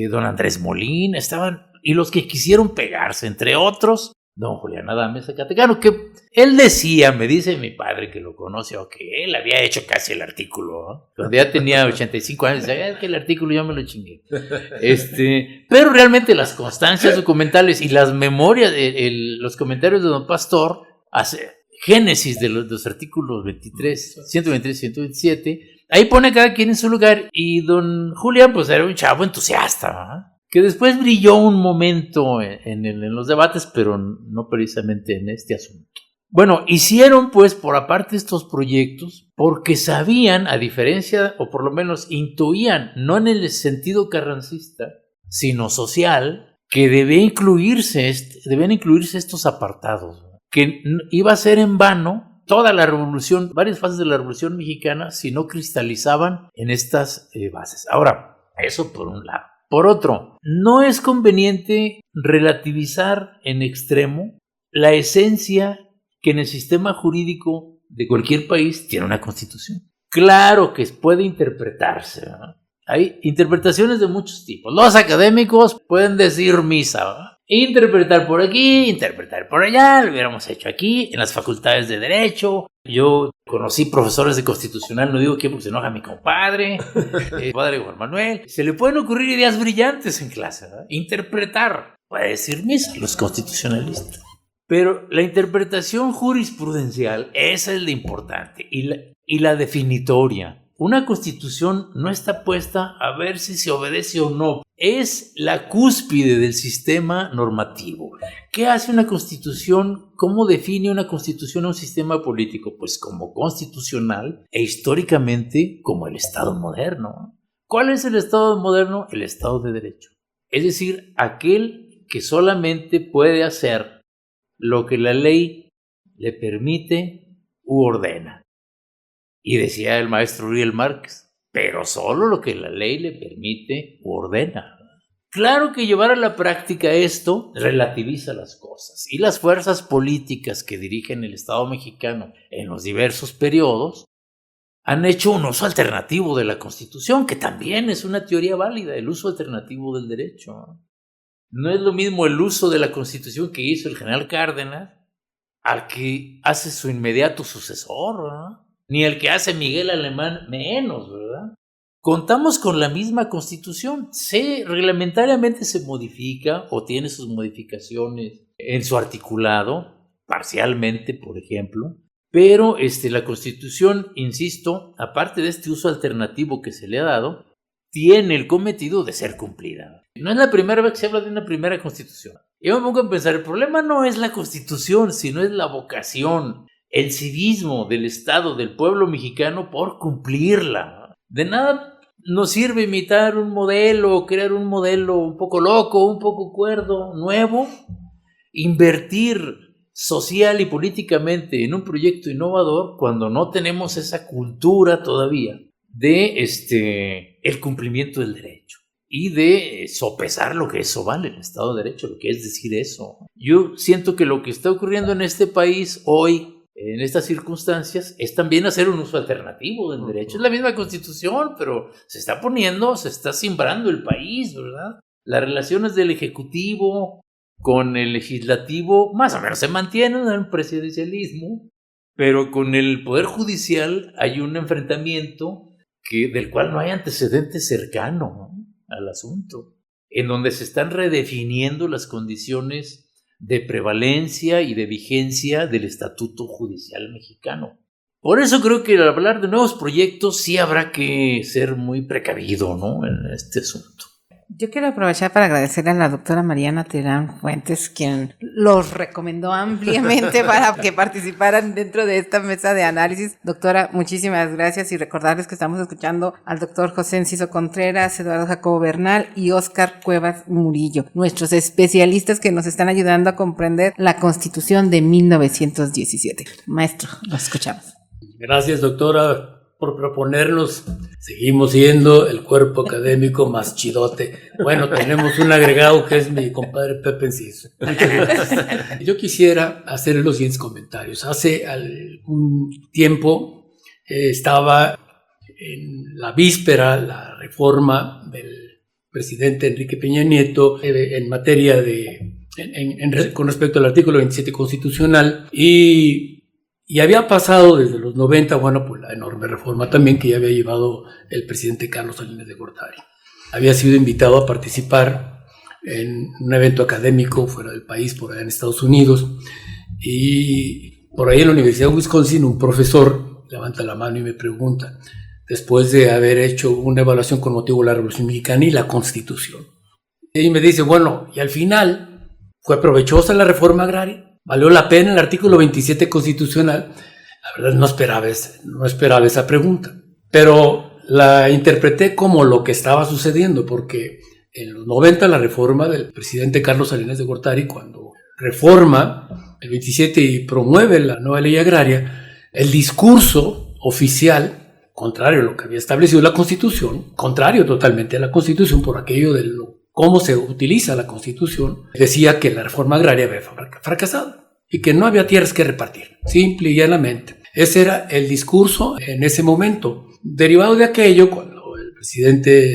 don Andrés Molina, estaban... Y los que quisieron pegarse, entre otros, don Julián Adames Zacatecano, que él decía, me dice mi padre que lo conoce, o que él había hecho casi el artículo, ¿no? Cuando ya tenía 85 años, decía, que el artículo yo me lo chingué. Pero realmente las constancias documentales y las memorias, los comentarios de don Pastor, hace génesis de los artículos 23, 123 y 127, ahí pone cada quien en su lugar, y don Julián pues era un chavo entusiasta, ¿no? Que después brilló un momento en los debates, pero no precisamente en este asunto. Bueno, hicieron pues por aparte estos proyectos porque sabían, a diferencia, o por lo menos intuían, no en el sentido carrancista, sino social, que debían incluirse estos apartados, que iba a ser en vano toda la revolución, varias fases de la Revolución Mexicana, si no cristalizaban en estas bases. Ahora, eso por un lado. Por otro, no es conveniente relativizar en extremo la esencia que en el sistema jurídico de cualquier país tiene una constitución. Claro que puede interpretarse, ¿no? Hay interpretaciones de muchos tipos. Los académicos pueden decir misa, ¿no? Interpretar por aquí, interpretar por allá, lo hubiéramos hecho aquí, en las facultades de Derecho. Yo conocí profesores de Constitucional, no digo quién porque se enoja mi compadre, padre Juan Manuel. Se le pueden ocurrir ideas brillantes en clase, ¿no? Interpretar, puede decir misa, los constitucionalistas. Pero la interpretación jurisprudencial, esa es la importante, y la definitoria. Una constitución no está puesta a ver si se obedece o no. Es la cúspide del sistema normativo. ¿Qué hace una constitución? ¿Cómo define una constitución a un sistema político? Pues como constitucional e históricamente como el Estado moderno. ¿Cuál es el Estado moderno? El Estado de Derecho. Es decir, aquel que solamente puede hacer lo que la ley le permite u ordena. Y decía el maestro Uriel Márquez, pero solo lo que la ley le permite u ordena. Claro que llevar a la práctica esto relativiza las cosas, y las fuerzas políticas que dirigen el Estado mexicano en los diversos periodos han hecho un uso alternativo de la Constitución, que también es una teoría válida, el uso alternativo del derecho. No es lo mismo el uso de la Constitución que hizo el general Cárdenas al que hace su inmediato sucesor, ¿no? Ni el que hace Miguel Alemán menos, ¿verdad? Contamos con la misma Constitución. Reglamentariamente se modifica o tiene sus modificaciones en su articulado, parcialmente, por ejemplo. Pero la Constitución, insisto, aparte de este uso alternativo que se le ha dado, tiene el cometido de ser cumplida. No es la primera vez que se habla de una primera Constitución. Yo me pongo a pensar, el problema no es la Constitución, sino es la vocación, el civismo del Estado, del pueblo mexicano por cumplirla. De nada nos sirve imitar un modelo, crear un modelo un poco loco, un poco cuerdo, nuevo, invertir social y políticamente en un proyecto innovador cuando no tenemos esa cultura todavía de el cumplimiento del derecho y de sopesar lo que eso vale, el Estado de Derecho, lo que es decir eso. Yo siento que lo que está ocurriendo en este país hoy, en estas circunstancias, es también hacer un uso alternativo del derecho. Es la misma Constitución, pero se está simbrando el país, ¿verdad? Las relaciones del Ejecutivo con el Legislativo más o menos se mantienen en un presidencialismo, pero con el Poder Judicial hay un enfrentamiento del cual no hay antecedente cercano, ¿no?, al asunto, en donde se están redefiniendo las condiciones de prevalencia y de vigencia del Estatuto Judicial Mexicano. Por eso creo que al hablar de nuevos proyectos sí habrá que ser muy precavido, ¿no?, en este asunto. Yo quiero aprovechar para agradecerle a la doctora Mariana Terán Fuentes, quien los recomendó ampliamente para que participaran dentro de esta mesa de análisis. Doctora, muchísimas gracias, y recordarles que estamos escuchando al doctor José Enciso Contreras, Eduardo Jacobo Bernal y Óscar Cuevas Murillo, nuestros especialistas que nos están ayudando a comprender la Constitución de 1917. Maestro, nos escuchamos. Gracias, doctora, por proponernos. Seguimos siendo el cuerpo académico más chidote. Bueno, tenemos un agregado que es mi compadre Pepe Enciso. Muchas gracias. Yo quisiera hacer los siguientes comentarios. Hace algún tiempo estaba en la víspera la reforma del presidente Enrique Peña Nieto en materia con respecto al artículo 27 constitucional, y había pasado desde los 90, bueno, pues la enorme reforma también que ya había llevado el presidente Carlos Salinas de Gortari. Había sido invitado a participar en un evento académico fuera del país, por allá en Estados Unidos, y por ahí en la Universidad de Wisconsin un profesor levanta la mano y me pregunta, después de haber hecho una evaluación con motivo de la Revolución Mexicana y la Constitución, y me dice, bueno, y al final, ¿fue provechosa la reforma agraria? ¿Valió la pena el artículo 27 constitucional? La verdad no esperaba esa pregunta, pero la interpreté como lo que estaba sucediendo, porque en los 90 la reforma del presidente Carlos Salinas de Gortari, cuando reforma el 27 y promueve la nueva ley agraria, el discurso oficial, contrario a lo que había establecido la Constitución, contrario totalmente a la Constitución por aquello de cómo se utiliza la Constitución, decía que la reforma agraria había fracasado y que no había tierras que repartir, simple y llanamente. Ese era el discurso en ese momento. Derivado de aquello, cuando el presidente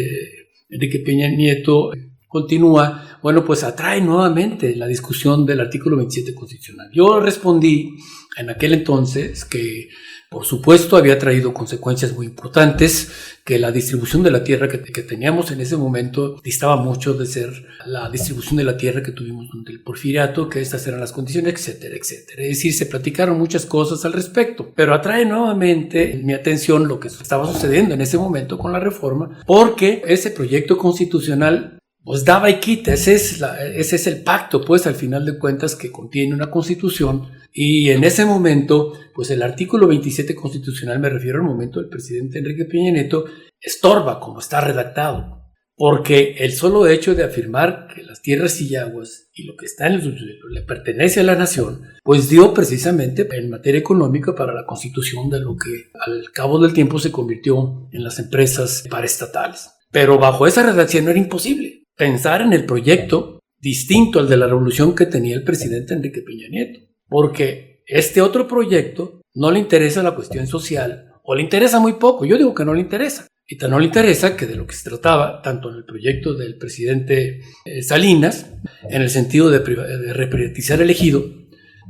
Enrique Peña Nieto continúa, bueno, pues atrae nuevamente la discusión del artículo 27 constitucional. Yo respondí en aquel entonces que, por supuesto, había traído consecuencias muy importantes, que la distribución de la tierra que teníamos en ese momento distaba mucho de ser la distribución de la tierra que tuvimos durante el Porfiriato, que estas eran las condiciones, etcétera, etcétera. Es decir, se platicaron muchas cosas al respecto, pero atrae nuevamente mi atención lo que estaba sucediendo en ese momento con la reforma, porque ese proyecto constitucional pues daba y quita. Ese es el pacto, pues, al final de cuentas, que contiene una constitución. Y en ese momento, pues el artículo 27 constitucional, me refiero al momento del presidente Enrique Peña Nieto, estorba como está redactado, porque el solo hecho de afirmar que las tierras y aguas y lo que está en el subsuelo le pertenece a la nación, pues dio precisamente en materia económica para la constitución de lo que al cabo del tiempo se convirtió en las empresas paraestatales. Pero bajo esa redacción era imposible pensar en el proyecto distinto al de la revolución que tenía el presidente Enrique Peña Nieto, porque este otro proyecto no le interesa la cuestión social, o le interesa muy poco. Yo digo que no le interesa, y no le interesa que de lo que se trataba, tanto en el proyecto del presidente Salinas, en el sentido de reprivatizar el ejido,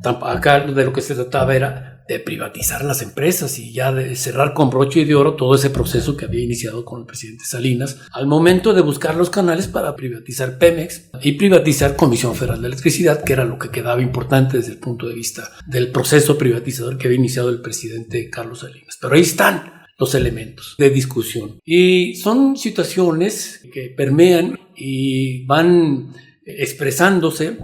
acá de lo que se trataba era de privatizar las empresas y ya de cerrar con broche de oro todo ese proceso que había iniciado con el presidente Salinas al momento de buscar los canales para privatizar Pemex y privatizar Comisión Federal de Electricidad, que era lo que quedaba importante desde el punto de vista del proceso privatizador que había iniciado el presidente Carlos Salinas. Pero ahí están los elementos de discusión y son situaciones que permean y van expresándose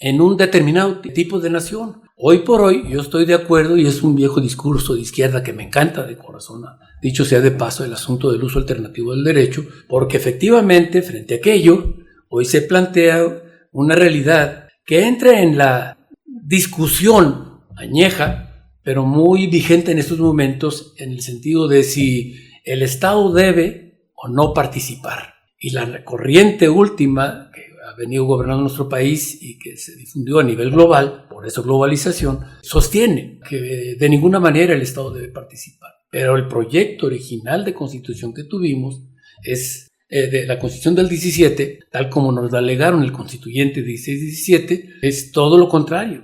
en un determinado tipo de nación. Hoy por hoy yo estoy de acuerdo, y es un viejo discurso de izquierda que me encanta de corazón, dicho sea de paso, el asunto del uso alternativo del derecho, porque efectivamente frente a aquello hoy se plantea una realidad que entra en la discusión añeja, pero muy vigente en estos momentos, en el sentido de si el Estado debe o no participar. Y la corriente última que ha venido gobernando nuestro país y que se difundió a nivel global, por eso globalización, sostiene que de ninguna manera el Estado debe participar. Pero el proyecto original de constitución que tuvimos es de la Constitución del 17, tal como nos la alegaron el constituyente 16-17, es todo lo contrario.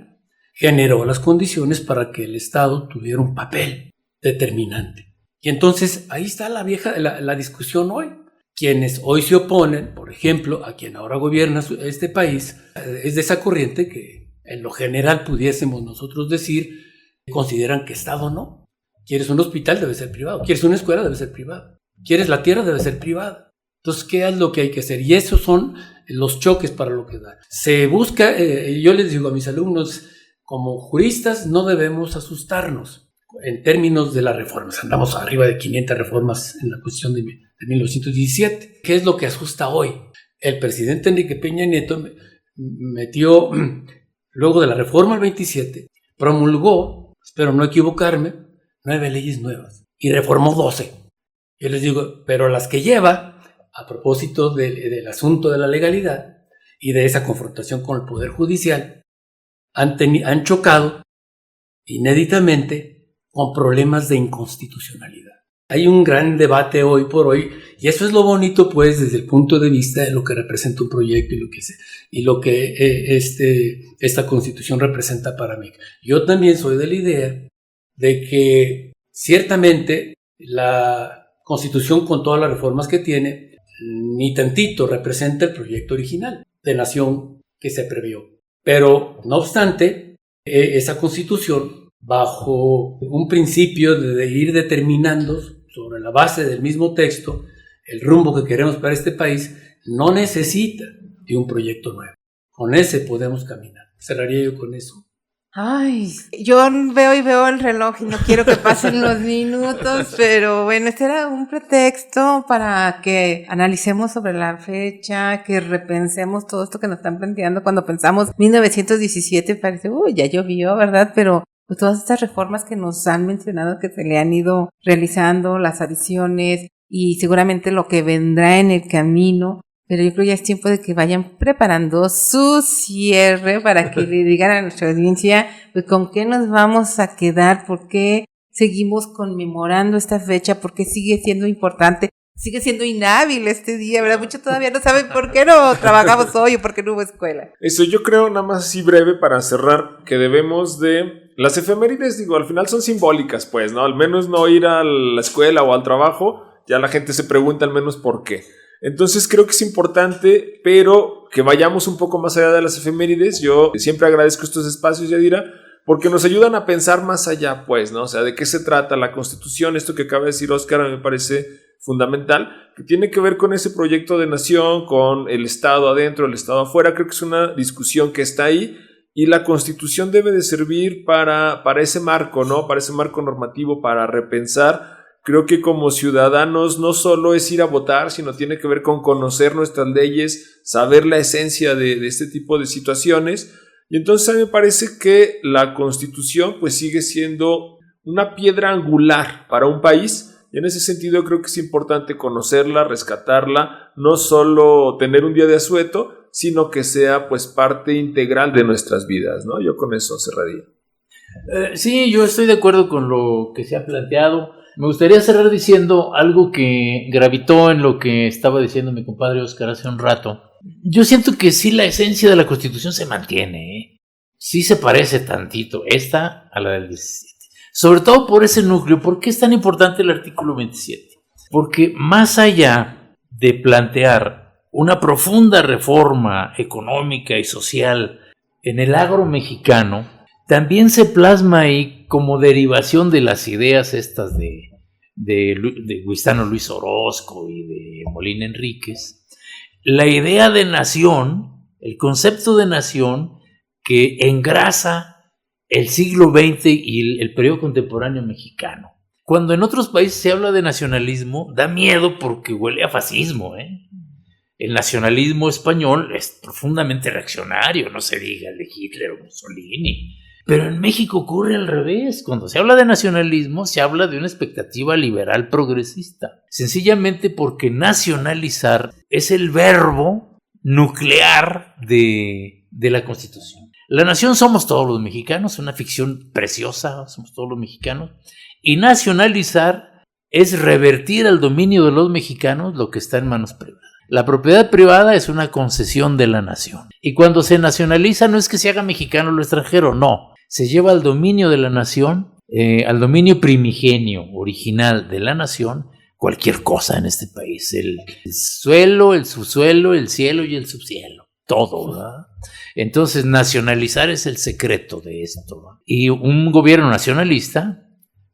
Generó las condiciones para que el Estado tuviera un papel determinante. Y entonces ahí está la discusión hoy. Quienes hoy se oponen, por ejemplo, a quien ahora gobierna este país, es de esa corriente que en lo general pudiésemos nosotros decir, consideran que Estado no. Quieres un hospital, debe ser privado. Quieres una escuela, debe ser privado. Quieres la tierra, debe ser privada. Entonces, ¿qué es lo que hay que hacer? Y esos son los choques para lo que da. Se busca, yo les digo a mis alumnos, como juristas no debemos asustarnos en términos de las reformas. Andamos arriba de 500 reformas en la Constitución de 1917. ¿Qué es lo que asusta hoy? El presidente Enrique Peña Nieto metió, luego de la reforma del 27, promulgó, espero no equivocarme, 9 leyes nuevas y reformó 12. Yo les digo, pero las que lleva, a propósito del asunto de la legalidad y de esa confrontación con el Poder Judicial, han chocado inéditamente con problemas de inconstitucionalidad. Hay un gran debate hoy por hoy, y eso es lo bonito, pues, desde el punto de vista de lo que representa un proyecto y lo que esta Constitución representa para mí. Yo también soy de la idea de que ciertamente la Constitución, con todas las reformas que tiene, ni tantito representa el proyecto original de nación que se previó. Pero, no obstante, esa Constitución, bajo un principio de ir determinando sobre la base del mismo texto el rumbo que queremos para este país, no necesita de un proyecto nuevo. Con ese podemos caminar. Cerraría yo con eso. Ay, yo veo el reloj y no quiero que pasen los minutos, pero bueno, este era un pretexto para que analicemos sobre la fecha, que repensemos todo esto que nos están planteando. Cuando pensamos 1917 parece, ya llovió, ¿verdad? Pero pues todas estas reformas que nos han mencionado que se le han ido realizando, las adiciones y seguramente lo que vendrá en el camino, pero yo creo ya es tiempo de que vayan preparando su cierre para que le digan a nuestra audiencia pues con qué nos vamos a quedar, por qué seguimos conmemorando esta fecha, por qué sigue siendo importante, sigue siendo inhábil este día, ¿verdad? Muchos todavía no saben por qué no trabajamos hoy o por qué no hubo escuela. Eso, yo creo, nada más así breve para cerrar, que debemos de... Las efemérides, digo, al final son simbólicas, pues, ¿no? Al menos no ir a la escuela o al trabajo, ya la gente se pregunta al menos por qué. Entonces creo que es importante, pero que vayamos un poco más allá de las efemérides. Yo siempre agradezco estos espacios, Yadira, porque nos ayudan a pensar más allá, pues, ¿no? O sea, ¿de qué se trata la Constitución? Esto que acaba de decir Óscar me parece fundamental, que tiene que ver con ese proyecto de nación, con el Estado adentro, el Estado afuera. Creo que es una discusión que está ahí y la Constitución debe de servir para ese marco, ¿no? Para ese marco normativo, para repensar. Creo que como ciudadanos no solo es ir a votar, sino tiene que ver con conocer nuestras leyes, saber la esencia de este tipo de situaciones. Y entonces a mí me parece que la Constitución pues sigue siendo una piedra angular para un país. Y en ese sentido creo que es importante conocerla, rescatarla, no solo tener un día de asueto, sino que sea pues parte integral de nuestras vidas, ¿no? Yo con eso cerraría. Sí, yo estoy de acuerdo con lo que se ha planteado. Me gustaría cerrar diciendo algo que gravitó en lo que estaba diciendo mi compadre Óscar hace un rato. Yo siento que sí, la esencia de la Constitución se mantiene, ¿eh? Sí se parece tantito esta a la del 17. Sobre todo por ese núcleo. ¿Por qué es tan importante el artículo 27? Porque más allá de plantear una profunda reforma económica y social en el agro mexicano, también se plasma ahí como derivación de las ideas estas de Guistano Luis Orozco y de Molina Enríquez, la idea de nación, el concepto de nación que engrasa el siglo XX y el periodo contemporáneo mexicano. Cuando en otros países se habla de nacionalismo, da miedo porque huele a fascismo, ¿eh? El nacionalismo español es profundamente reaccionario, no se diga el de Hitler o Mussolini. Pero en México ocurre al revés. Cuando se habla de nacionalismo, se habla de una expectativa liberal progresista. Sencillamente porque nacionalizar es el verbo nuclear de la Constitución. La nación somos todos los mexicanos, una ficción preciosa, somos todos los mexicanos. Y nacionalizar es revertir al dominio de los mexicanos lo que está en manos privadas. La propiedad privada es una concesión de la nación. Y cuando se nacionaliza no es que se haga mexicano o extranjero, no. Se lleva al dominio de la nación al dominio primigenio, original de la nación, cualquier cosa en este país, el suelo, el subsuelo, el cielo y el subcielo, todo, ¿verdad? Entonces, nacionalizar es el secreto de esto, ¿verdad? Y un gobierno nacionalista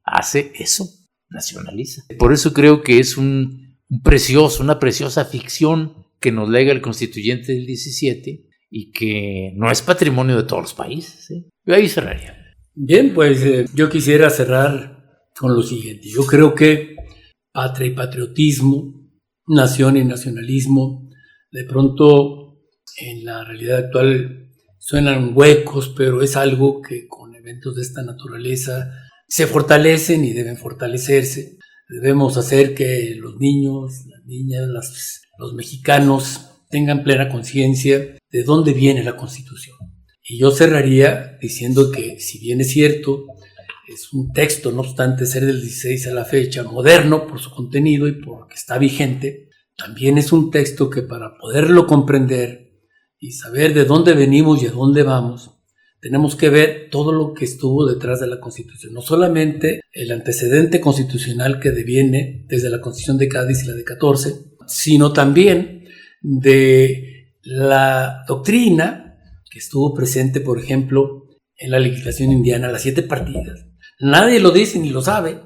hace eso, nacionaliza. Por eso creo que es una preciosa ficción que nos lega el constituyente del 17 y que no es patrimonio de todos los países, ¿sí? Yo ahí cerraría. Bien, pues yo quisiera cerrar con lo siguiente. Yo creo que patria y patriotismo, nación y nacionalismo, de pronto en la realidad actual suenan huecos, pero es algo que con eventos de esta naturaleza se fortalecen y deben fortalecerse. Debemos hacer que los niños, las niñas, los mexicanos tengan plena conciencia de dónde viene la Constitución. Y yo cerraría diciendo que, si bien es cierto, es un texto, no obstante ser del 16 a la fecha, moderno por su contenido y porque está vigente, también es un texto que, para poderlo comprender y saber de dónde venimos y a dónde vamos, tenemos que ver todo lo que estuvo detrás de la Constitución. No solamente el antecedente constitucional que deviene desde la Constitución de Cádiz y la de 14, sino también de la doctrina que estuvo presente, por ejemplo, en la legislación indiana, las 7 partidas. Nadie lo dice ni lo sabe,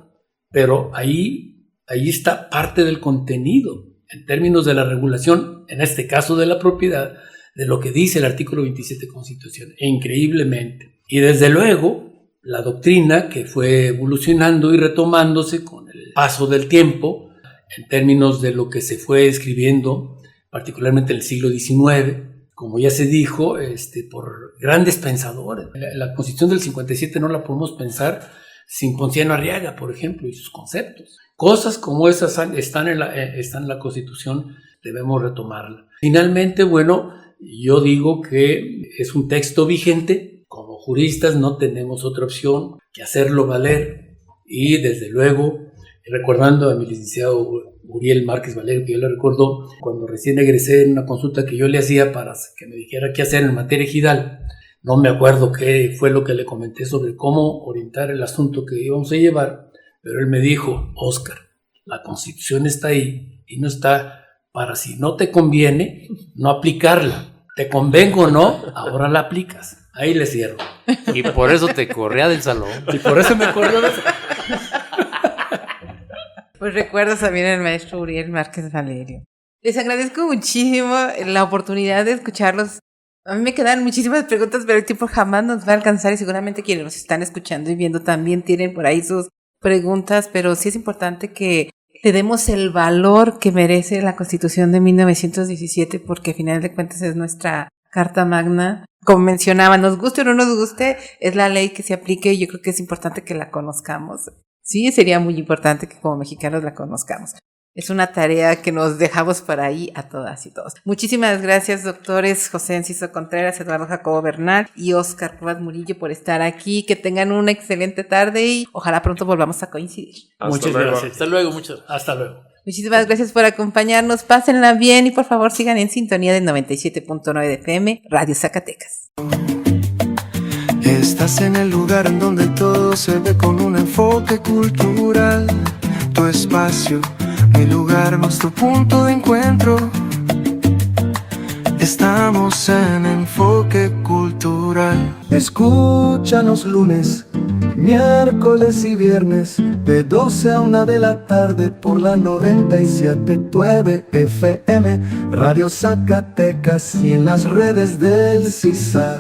pero ahí está parte del contenido, en términos de la regulación, en este caso de la propiedad, de lo que dice el artículo 27 de la Constitución, e increíblemente. Y desde luego, la doctrina que fue evolucionando y retomándose con el paso del tiempo, en términos de lo que se fue escribiendo, particularmente en el siglo XIX, como ya se dijo, por grandes pensadores. La Constitución del 57 no la podemos pensar sin Ponciano Arriaga, por ejemplo, y sus conceptos. Cosas como esas están en la Constitución, debemos retomarla. Finalmente, bueno, yo digo que es un texto vigente. Como juristas no tenemos otra opción que hacerlo valer. Y desde luego, recordando a mi licenciado Uriel Márquez Valero, que yo le recuerdo cuando recién egresé en una consulta que yo le hacía para que me dijera qué hacer en materia ejidal. No me acuerdo qué fue lo que le comenté sobre cómo orientar el asunto que íbamos a llevar, pero él me dijo: Óscar, la Constitución está ahí y no está para, si no te conviene, no aplicarla. Te convengo o no, ahora la aplicas. Ahí le cierro. Y por eso te corría del salón. Y por eso me corrió del salón. Pues recuerdo también al maestro Uriel Márquez Valerio. Les agradezco muchísimo la oportunidad de escucharlos. A mí me quedan muchísimas preguntas, pero el tiempo jamás nos va a alcanzar y seguramente quienes nos están escuchando y viendo también tienen por ahí sus preguntas, pero sí es importante que le demos el valor que merece la Constitución de 1917, porque al final de cuentas es nuestra Carta Magna. Como mencionaba, nos guste o no nos guste, es la ley que se aplique y yo creo que es importante que la conozcamos. Sí, sería muy importante que como mexicanos la conozcamos. Es una tarea que nos dejamos por ahí a todas y todos. Muchísimas gracias, doctores José Enciso Contreras, Eduardo Jacobo Bernal y Óscar Cuevas Murillo, por estar aquí. Que tengan una excelente tarde y ojalá pronto volvamos a coincidir. Muchas gracias. Hasta luego, muchas gracias. Hasta luego. Muchísimas gracias por acompañarnos. Pásenla bien y por favor sigan en sintonía del 97.9 de FM, Radio Zacatecas. Estás en el lugar en donde todo se ve con un enfoque cultural. Tu espacio, mi lugar, nuestro punto de encuentro. Estamos en Enfoque Cultural. Escúchanos lunes, miércoles y viernes, de 12 a 1 de la tarde por la 97.9 FM, Radio Zacatecas, y en las redes del CISAR.